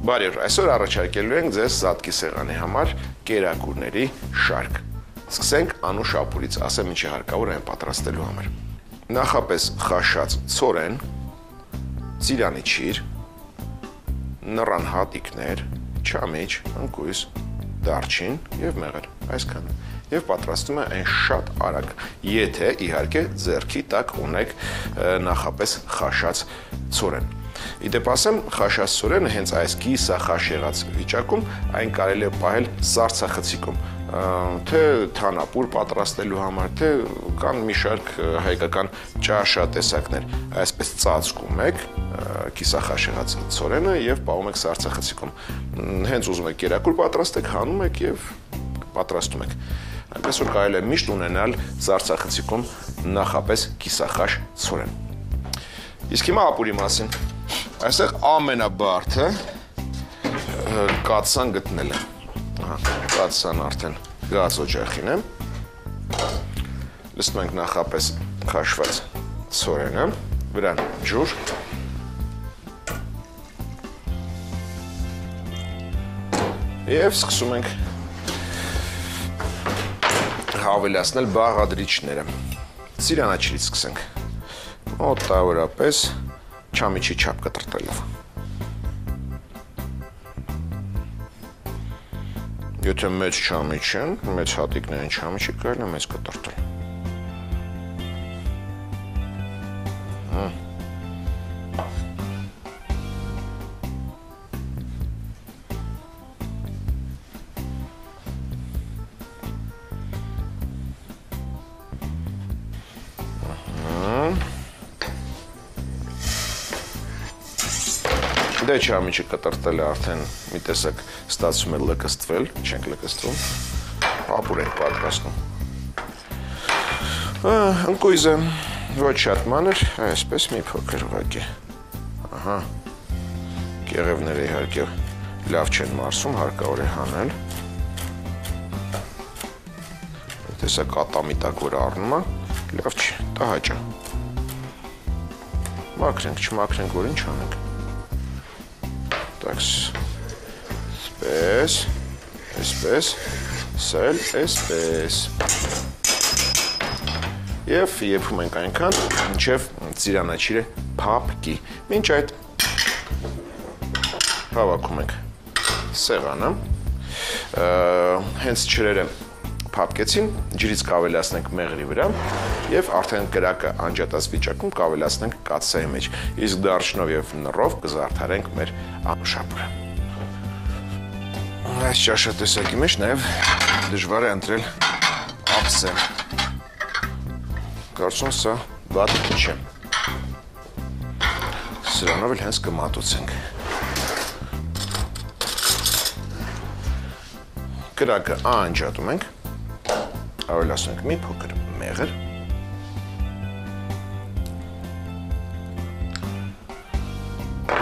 Բարի օր, այսօր առաջարկելու ենք ձեզ զատկի սեղանի համար կերակուրների շարք։ Սկսենք Անուշ ապուրից, ասեմ ինչի հարկավոր այն պատրաստելու համար։ Նախապես խաշած ցորեն, ծիրանի ճիր, նռան հատիկներ, չամիչ, ընկույզ, դարչին եւ մեղր, այսքանը։ Եվ պատրաստում է այն շատ արագ, եթե իհարկե ձեռքի տակ ունեք նախապես խաշած ցորեն։ Իդեպ ասեմ, խաշած ցորենը հենց այս կիսախաշ եղած վիճակում այն կարելի է պահել սառցախցիկում, թե թանապուր պատրաստելու համար, թե կան մի շարք հայկական ճաշատեսակներ, այսպես ծածկում եք կիսախաշ եղած ցորենը եւ պահում եք սառցախցիկում։ Հենց ուզում եք կերակուր պատրաստեք, հանում եք եւ պատրաստում եք։ Այնպես որ կարելի է միշտ ունենալ սառցախցիկում նախապես կիսախաշ ցորեն։ Իսկ հիմա ապուրի մասին։ Այստեղ ամենաբարդը կաթսան գտնելը։ Կաթսան արդեն գազ օջախին է։ Լցնում ենք նախապես խաշված ցորենը, վրան ջուր։ Եվ սկսում ենք հավելացնել բաղադրիչները։ Ծիրանաչիրից սկսենք։ Մոտավորապես չամիչի չափ կտրտելով։ Եթե մեծ չամիչ են, մեծ հատիկներին չամիչի կարելի է մեծ կտրտել։ Դե չամիչը կտրտել է արդեն մի տեսակ ստացվում է լկստվել, չենք լկստվում, ապուր ենք պատրաստում։ Ընկույզը ոչ շատ մանր, այսպես մի փոքր ուղղակի։ Ահա, կեղևները իհարկե լավ չեն մարսում, հարկավոր է հանել։ Տեսակ ատամիտակ որ առնում է, լավ չի, տահաճա։ Մաքրենք, չմաքրենք, որ ինչ անենք։ Այսպես, սել, այսպես։ Եվ եփում ենք այնքան, մինչև ծիրանաչիրը փափկի։ Մինչ այդ հավաքում ենք սեղանը, հենց ջրերը փափկեցին, ջրից կավելացնենք մեղրի վրա եւ արդեն կրակը անջատած վիճակում կավելացնենք կաթսայի մեջ։ Իսկ դարչնով եւ նռով կզարդարենք մեր անուշապուրը։ Այս ճաշատեսակի մեջ նաեւ դժվար է ընտրել ափսե։ Կարծում սա վատ չէ։ Սրանով էլ հենց կմատուցենք։ Կրակը անջատում ենք, ավելացնենք մի փոքր մեղր։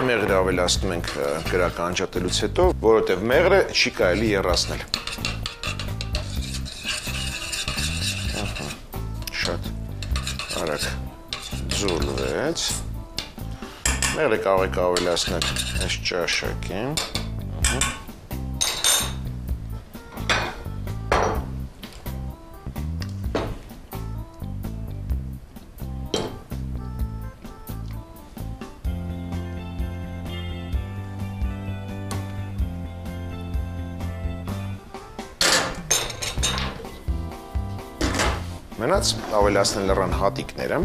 Մեղրը ավելացնում ենք կրակը անջատելուց հետո, որովհետև մեղրը չի կարելի եռացնել։ Շատ արագ ձուլվեց։ Մեղրը կարող եք ավելացնել այս ճաշակին։ Մնաց ավելացնել լռան հատիկները։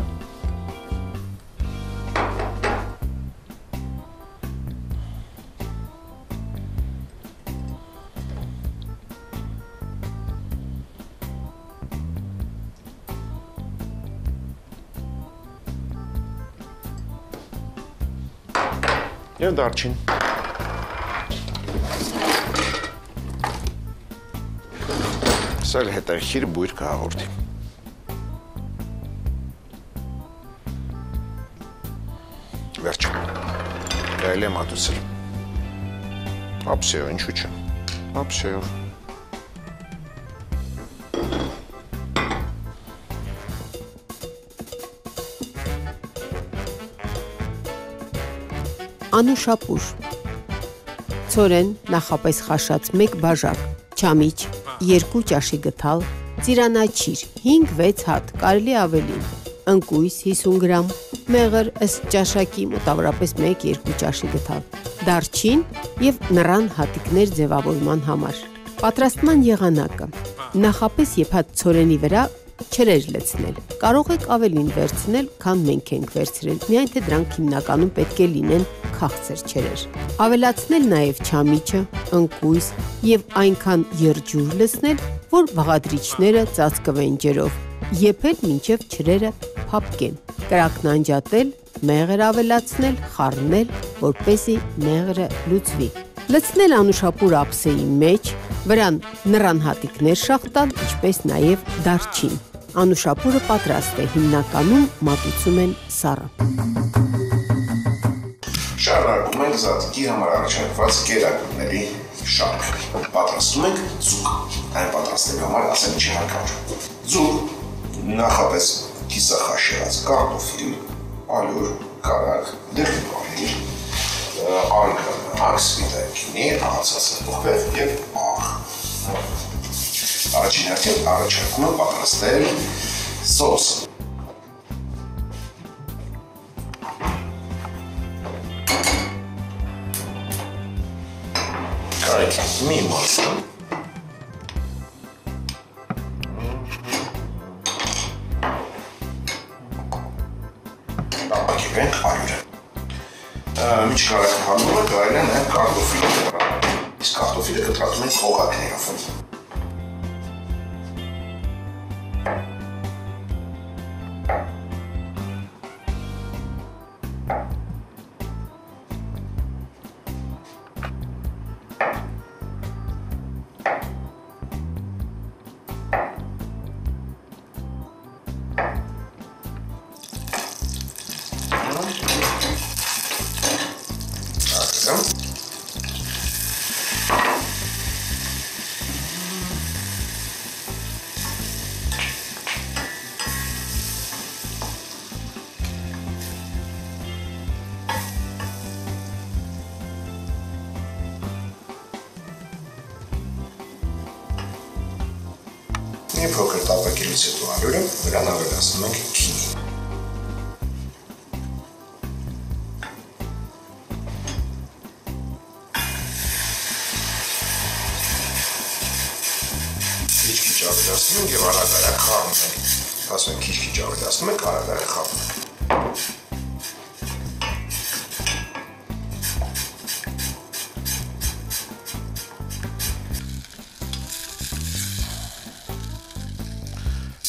Եվ դարչին։ Սա էլ հետաքրքիր բույր կհաղորդի։ Վերջ, կարելի է մատուցել։ Ափսեով, ինչու՞ չէ։ Ափսեով։ Անուշապուր, ցորեն նախապես խաշած 1 բաժակ, չամիչ 2 ճաշի գդալ, ծիրանաչիր 5-6 հատ, կարելի ավելին, ընկույզ 50 գրամ, մեղր ըստ ճաշակի մոտավորապես 1-2 ճաշի գդալ, դարչին և նռան հատիկներ ձևավորման համար։ Պատրաստման եղանակը. նախապես եփած ցորենի վրա չրեր լցնել, կարող եք ավելին վերցնել, քան մենք ենք վերցրել, միայն թե դրանք հիմնականում պետք է լինեն քաղցր չրեր։ Ավելացնել նաև չամիչը, ընկույզ և այնքան եղջյուր լցնել, որ բաղադրիչները ծածկվեն ջրով, եփել մինչև չրերը փափկեն, կրակն անջատել, մեղր ավելացնել, խառնել, որպեսզի մեղրը լուծվի։ Լցնել անուշապուր ափսեի մեջ, վրան նռան հատիկներ շաղ տալ, ինչպես նաև դարչին։ Անուշապուրը պատրաստ է, հիմնականում մատուցում են սառը։ Շարունակում ենք զատիկի համար առաջարկված կերակուրների շարքը։ Պատրաստում ենք ձուկ։ Այն պատրաստելու համար ասեմ ինչի հարկավոր։ Ձուկ նախապես կիսախաշած կարտոֆիլ, ալյուր, կարագ, դեղին, արգանակ, սպիտակինի, աղացածը ուղղև և աղ։ Առաջին հերթին առաջարկում եմ պատրաստել սոուսը։ Կարեք մի մասը ապակիվենք ալյուրը։ Միջ կարակը հանում է կարելի է նաև կարտոֆիլը կտրատել։ Իսկ կարտոֆիլը կտրատում ենք օղակներով։ Մի փոքր տապակելուց հետո ալյուրը վրան ավելացնում ենք քինի։ Քիչ-քիչ ավելացնում ենք և արագ-արագ խառնում ենք։ Ասում ենք քիչ-քիչ ավելացնում ենք, արագ-արագ խառնում ենք։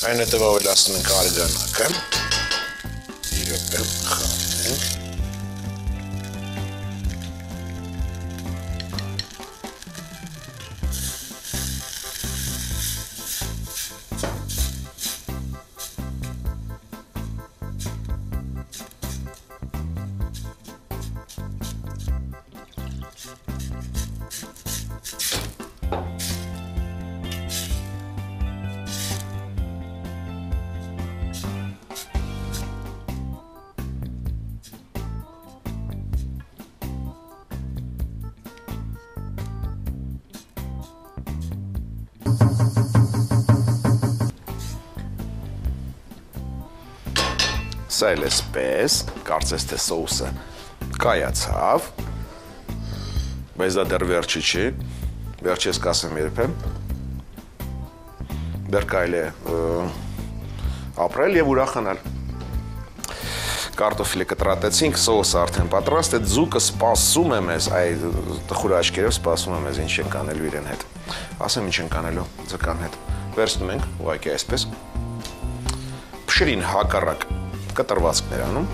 Այն հետև ավելացնում ենք արգանակը, իրոպե խառնենք։ Սա էլ էսպես, կարծես թե սոուսը կայացավ, բայց դա դեռ վերջը չի, վերջը ես կասեմ երբ եմ, դեռ կարելի է ապրել և ուրախանալ։ Կարտոֆիլը կտրատեցինք, սոուսը արդեն պատրաստ է, ձուկը սպասում է մեզ, այ տխուր աչքերով սպասում է մեզ ինչ ենք անելու իրեն հետ։ Ասեմ ինչ ենք անելու ձկան հետ։ Վերցնում ենք, ուղղակի այսպես, փշրին հակառակ կտրվածքներ անում։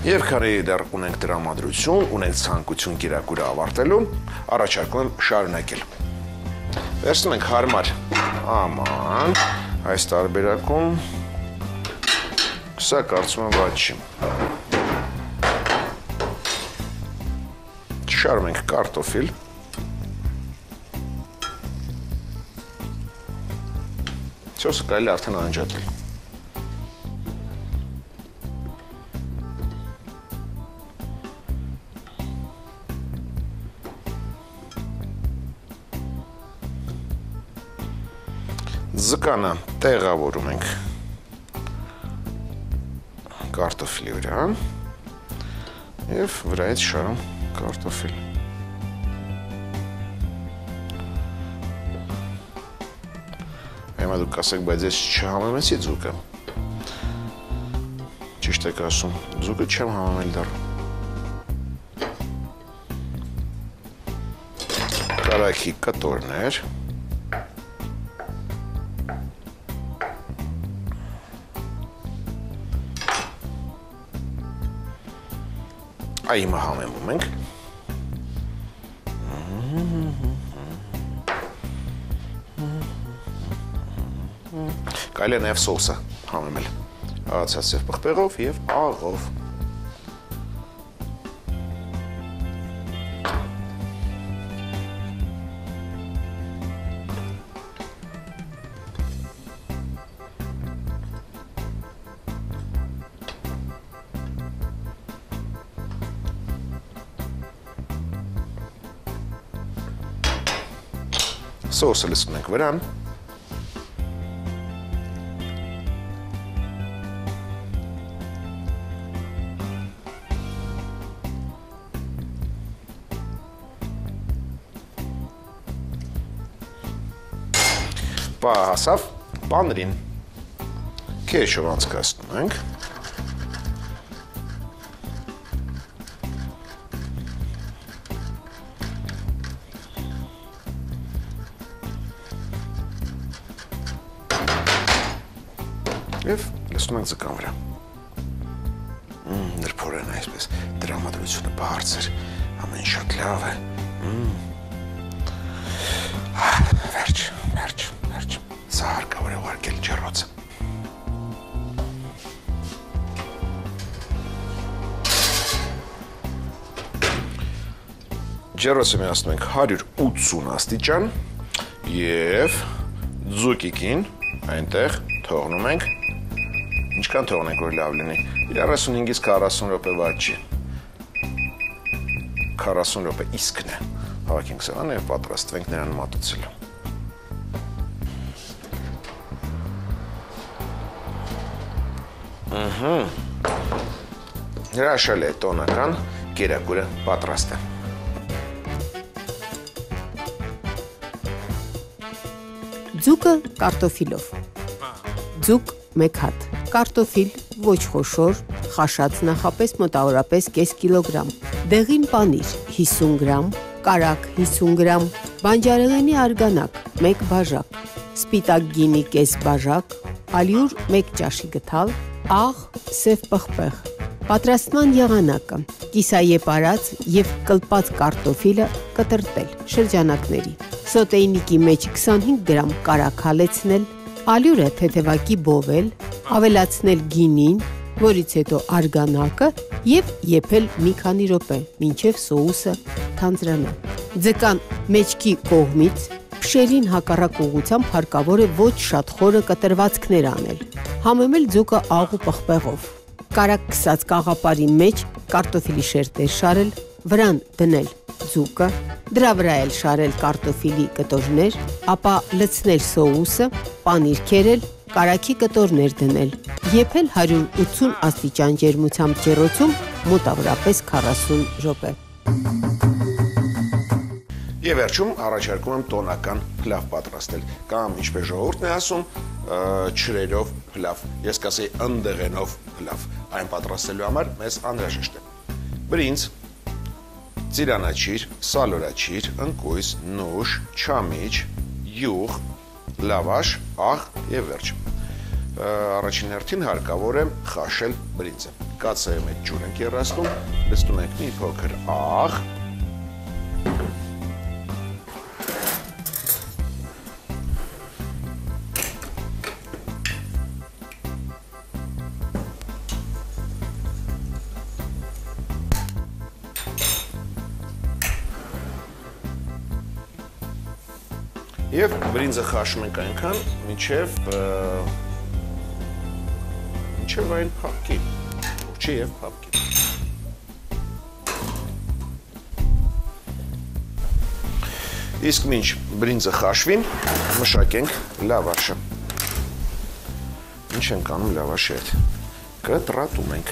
Եվ քանի դեռ ունենք տրամադրություն, ունենք ցանկություն կերակուրը ավարտելու, առաջարկում եմ շարունակել։ Վերցնում ենք հարմար Աման, այս տարբերակում սա կարծում եմ վատ չի։ Շարում ենք կարտոֆիլ։ Սոսը կարելի արդեն անջատել։ Ձկանը տեղավորում ենք կարտոֆիլի վրա և վրայից շարում կարտոֆիլ։ Հիմա դուք կասեք, բայց ես չհամեմեցի ձուկը։ Ճիշտ եք ասում, ձուկը չեմ համեմել դեռ։ Կարագի կտորներ։ Այ հիմա համեմում ենք։ Կարելի է նաև սոսը համեմել աղացած պղպեղով և աղով։ Սոսը լցնում ենք վրան։ Պահ հասավ պանրին։ Քեշով անցկացնում ենք։ Եվ լցնում ենք ձկան վրա։ Նրբորեն այսպես տրամադրությունը բարձր, ամեն շատ լավ է։ Վերջ, սա հարկավոր է ուղարկել ջեռոցը։ Ջեռոցը միացնում ենք 180 աստիճան և ձուկիկին այնտեղ թողնում ենք Ինչքան թողնենք, որ լավ լինի, 35-ից 40 րոպե վատ չի, 40 րոպե իսկն է, հավաքենք սեղանը և պատրաստվենք նրան մատուցելու։ Հրաշալի է տոնական կերակուրը պատրաստ է։ Ձուկը կարտոֆիլով։ Ձուկ 1 հատ, կարտոֆիլ ոչ խոշոր, խաշած նախապես մոտավորապես կես կիլոգրամ, դեղին պանիր 50 գրամ, կարագ 50 գրամ, բանջարեղենի արգանակ 1 բաժակ, սպիտակ գինի կես բաժակ, ալյուր 1 ճաշի գթալ, աղ, սև պղպեղ։ Պատրաստման եղանակը՝ կիսաեպարած և կլպած կարտոֆիլը կտրտել շրջանակների, սոտեյնիկի մեջ 25 գրամ կարագ հալեցնել, ալյուրը թեթևակի բովել, ավելացնել գինին, որից հետո արգանակը և եփել մի քանի րոպե, մինչև սոուսը թանձրանա։ Ձկան մեջքի կողմից փշերին հակառակ ուղղությամբ հարկավոր է ոչ շատ խորը կտրվածքներ անել, համեմել ձուկը աղ ու պղպեղով, կարագ քսած կաղապարի մեջ կարտոֆիլի շերտեր շարել, վրան դնել ձուկը, դրա վրա էլ շարել կարտոֆիլի կտորներ, ապա լցնել սոուսը, պանիր քերել, կարագի կտորներ դնել, եփել 180 աստիճան ջերմությամբ ջեռոցում մոտավորապես 40 րոպե։ Եվ վերջում առաջարկում եմ տոնական փլավ պատրաստել, կամ ինչպես ժողովուրդն է ասում, չրերով փլավ, ես կասեի ընդեղենով փլավ, այն պատրաստելու համար մեզ անհրաժեշտ է բրինձ, ծիրանաչիր, սալորաչիր, ընկույզ, նուշ, չամիչ, յուղ, լավաշ, աղ և վերջ։ Առաջին հերթին հարկավոր է խաշել բրինձը։ Կաթսայի մեջ ջուր ենք եռացնում, լցնում ենք մի փոքր աղ, Եվ բրինձը խաշում ենք այնքան, մինչև այն փափկի, ուրջի և փափկի։ Իսկ մինչ բրինձը խաշվի, մշակենք լավաշը։ Ինչ ենք անում լավաշի հետ։ Կտրատում ենք։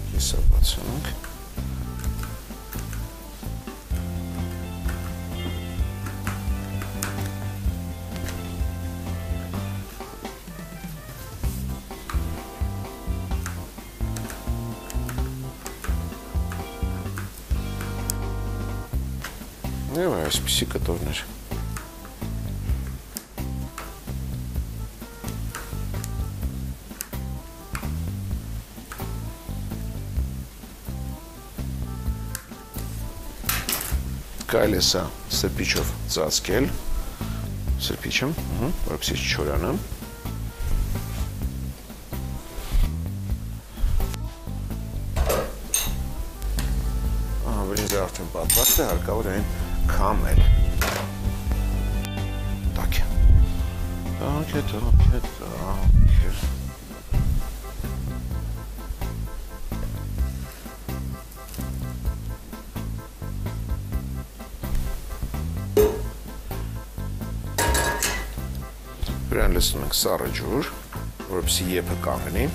Կիսը բացենք։ Եվ այսպիսի կտորներ։ Կարելի է սա սրբիչով ծածկել, սրբիչը, որպեսզի չչորանա։ Բրինձը արդեն պատրաստ է, հարկավոր է այն քամել։ Так է։ Վրան լցնում ենք սառը ջուր, որպեսզի եփը կանգնի։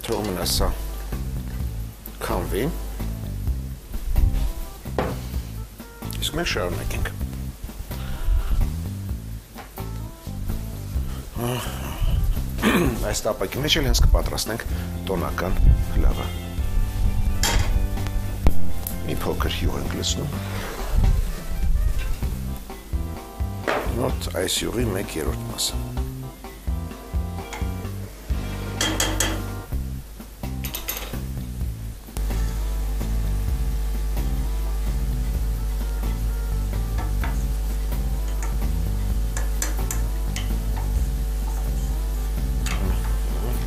Թող մնա սա քամվի։ Իսկ մենք շարունակենք։ Այս տապակի մեջ էլ հենց կպատրաստենք տոնական լավը։ Մի փոքր յուղ ենք լցնում։ Մոտ այս յուղի 1/3 մասը։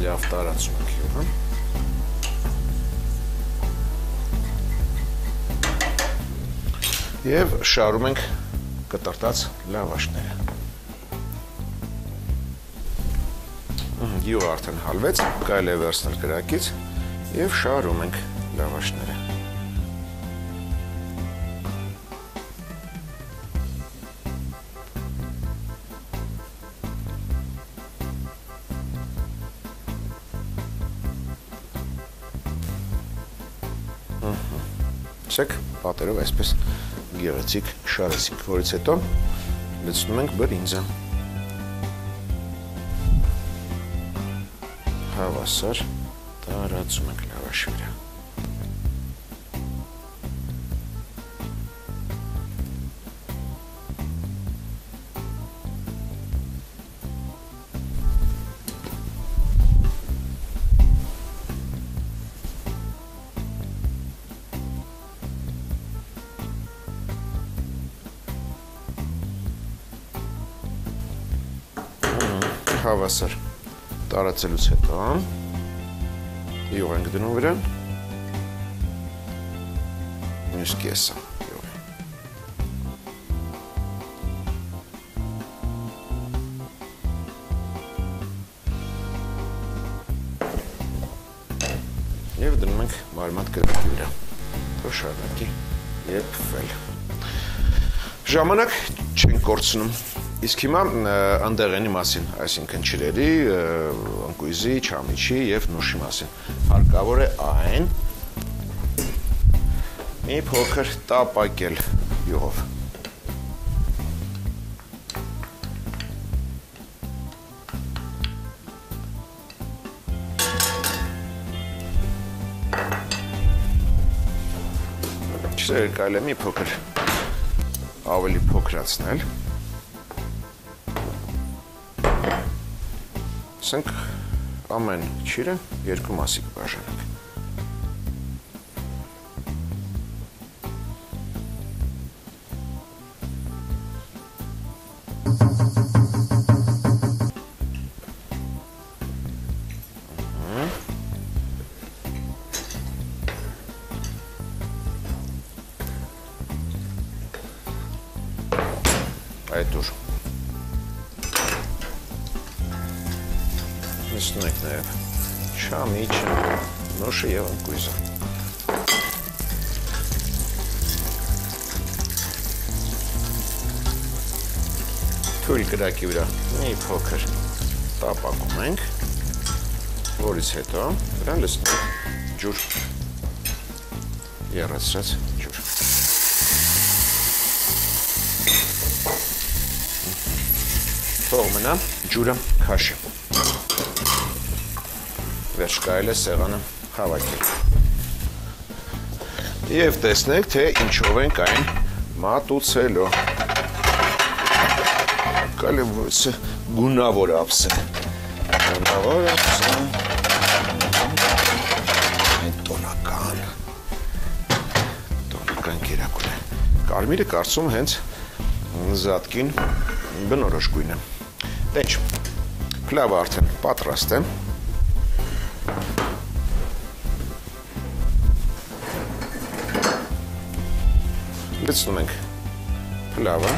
Լավ տարածում ենք յուղը։ Եվ շարում ենք կտրտած լավաշները։ Յուղը արդեն հալվեց, կարելի է վերցնել կրակից և շարում ենք լավաշները։ Սեք պատերով այսպես գեղեցիկ շարեցինք, որից հետո լցնում ենք բրինձը։ Հավասար տարածում ենք լավաշի վրա։ Հավասար տարածելուց հետո յուղ ենք դնում վրան, մյուս կեսը յուղ։ Եվ դնում ենք մարմատ կրակի վրա, թող շարունակի եփվել։ Ժամանակ չենք կորցնում։ Իսկ հիմա ընդեղենի մասին, այսինքն չրերի, ընկույզի, չամիչի և նուշի մասին։ Հարկավոր է այն մի փոքր տապակել յուղով։ Չրերը կարելի է մի փոքր ավելի փոքրացնել։ Ասենք ամեն ճիրը 2 մասի կբաժանենք։ Այդ ուր նստում եք նաև չամիչը, նոշը և ընկույզը։ Թույլ կրակի վրա մի փոքր տապակում ենք, որից հետո դրան լցնում ենք ջուր, եռացրած ջուր։ Թող մնա ջուրը քաշի։ Վերջ կարելի է սեղանը հավաքել։ Եվ տեսնեք, թե ինչով ենք այն մատուցելու։ Կարելի է գունավոր ափսել։ Գունավոր ափսել։ Այն տոնական կերակուր է։ Կարմիրը կարծում հենց զատկին բնորոշ գույն է։ Դե ինչ, փլավը արդեն պատրաստ է։ Լցնում ենք փլավը։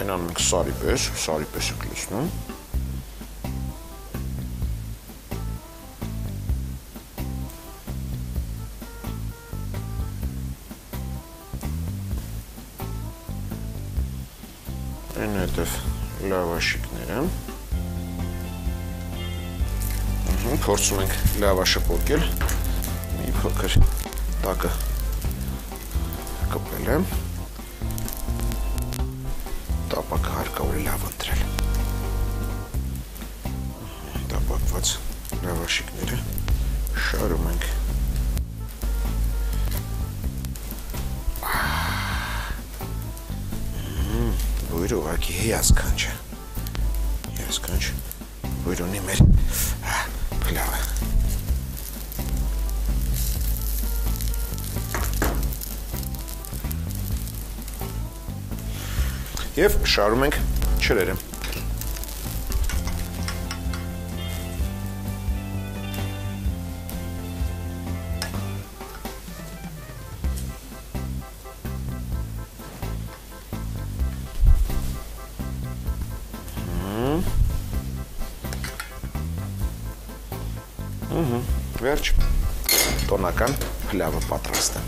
Այն անում ենք սարի պես եք լցնում։ Այն հետև լավաշիկները։ Փորձում ենք լավաշը պոկել։ Մի փոքր տակը կպել եմ։ Տապակը հարկավոր է լավ ընտրել։ Տապակված լավաշիկները շարում ենք։ Բույրը ուղղակի հիասքանչ է։ Հիասքանչ բույր ունի մեր փլավը։ Եվ շարում ենք չրերը։ Վերջ, տոնական փլավը պատրաստ է։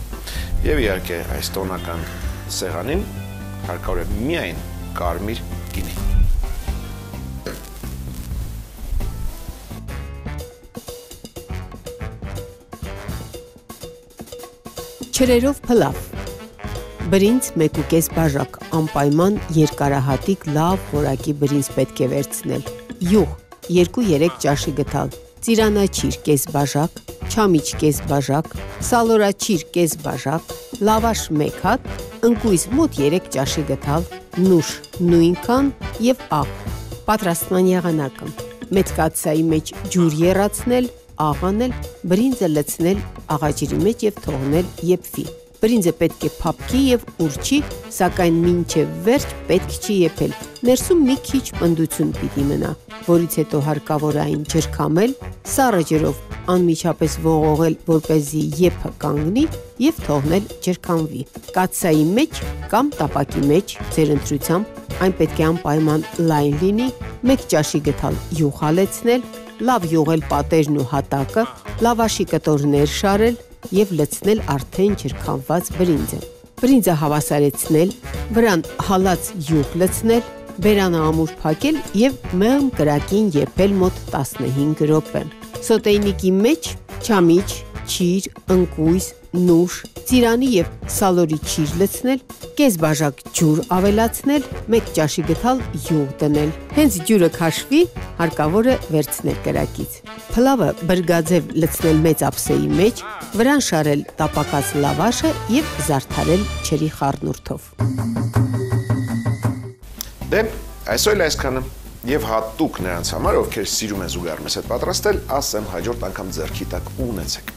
Եվ իհարկե այս տոնական սեղանին հարկավոր է միայն կարմիր գինի։ Չրերով փլավ։ Բրինձ 1.5 բաժակ, անպայման երկարահատիկ լավ որակի բրինձ պետք է վերցնել։ Յուղ 2-3 ճաշի գթալ, ծիրանաչիր կես բաժակ, չամիչ կես բաժակ, սալորաչիր կես բաժակ, լավաշ 1 հատ, ընկույզ մոտ 3 ճաշի գթալ, նուշ նույնքան և աղ։ Պատրաստման եղանակը. մեծ կաթսայի մեջ ջուր եռացնել, աղ անել, բրինձը լցնել աղաջրի մեջ և թողնել եփվի։ Բրինձը պետք է փափկի և ուռչի, սակայն մինչև վերջ պետք չի եփել։ Ներսում մի քիչ պնդություն պիտի մնա, որից հետո հարկավոր է այն ջրքամել, սառը ջրով անմիջապես ողողել, որպեսզի եփը կանգնի և թողնել ջրքամվի։ Կաթսայի մեջ կամ տապակի մեջ, ձեր ընտրությամբ, այն պետք է անպայման լայն լինի, 1 ճաշի գթալ յուղ հալեցնել, լավ յուղել պատերն ու հատակը, լավաշի կտորներ շարել և լցնել արդեն ջրքամված բրինձը։ Բրինձը հավասարեցնել, վրան հալած յուղ լցնել, բերանը ամուր փակել և մեղմ կրակին եփել մոտ 15 րոպե։ Սոտեյնիկի մեջ չամիչ, ճիր, ընկույզ, նուշ, ծիրանի և սալորի ճիր լցնել, կես բաժակ ջուր ավելացնել, 1 ճաշի գդալ յուղ դնել: Հենց ջուրը քաշվի, հարկավոր է վերցնել կրակից: Փլավը բրգաձև լցնել մեծ ափսեի մեջ, վրան շարել տապակած լավաշը և զարդարել չրի խառնուրդով: Դե, այսօր էլ այսքանը, և հատուկ նրանց համար, ովքեր սիրում են զուգահեռ մեզ հետ պատրաստել, ասեմ հաջորդ անգամ ձեռքի տակ ունեցեք: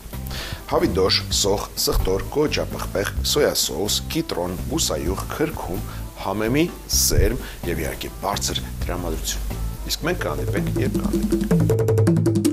Հավի դոշ, սոխ, սխտոր, կոճա պղպեղ, սոյա սոուս, կիտրոն, բուսայուղ, քրքում, համեմի, սերմ և իհարկե բարձր տրամադրություն: Իսկ մենք կհանդիպենք, երբ կհանդիպենք: